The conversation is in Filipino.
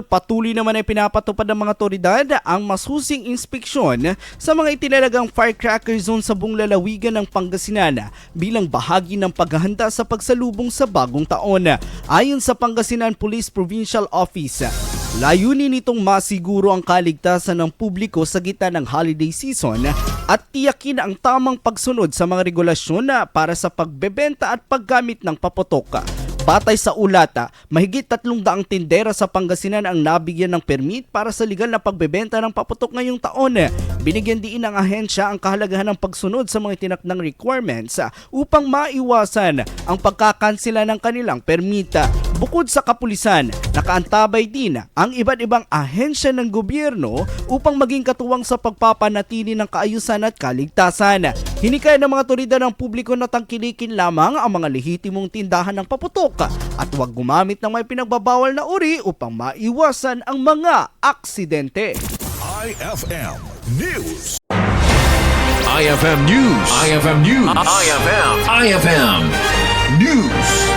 patuloy naman ay pinapatupad ng mga otoridad ang masusing inspeksyon sa mga itinalagang firecracker zone sa buong lalawigan ng Pangasinan bilang bahagi ng paghahanda sa pagsalubong sa bagong taon. Ayon sa Pangasinan Police Provincial Office, layunin nitong masiguro ang kaligtasan ng publiko sa gitna ng holiday season at tiyakin ang tamang pagsunod sa mga regulasyon para sa pagbebenta at paggamit ng paputok. Batay sa ulat, mahigit 300 tindera sa Pangasinan ang nabigyan ng permit para sa legal na pagbebenta ng paputok ngayong taon. Binigyan din ng ahensya ang kahalagahan ng pagsunod sa mga tinakdang requirements upang maiwasan ang pagkakansela ng kanilang permit. Bukod sa kapulisan, nakaantabay din ang iba't ibang ahensya ng gobyerno upang maging katuwang sa pagpapanatili ng kaayusan at kaligtasan. Hinikaya ng mga otoridad ng publiko na tangkilikin lamang ang mga lehitimong tindahan ng paputok at huwag gumamit ng may pinagbabawal na uri upang maiwasan ang mga aksidente. IFM News. IFM News. IFM News. IFM News.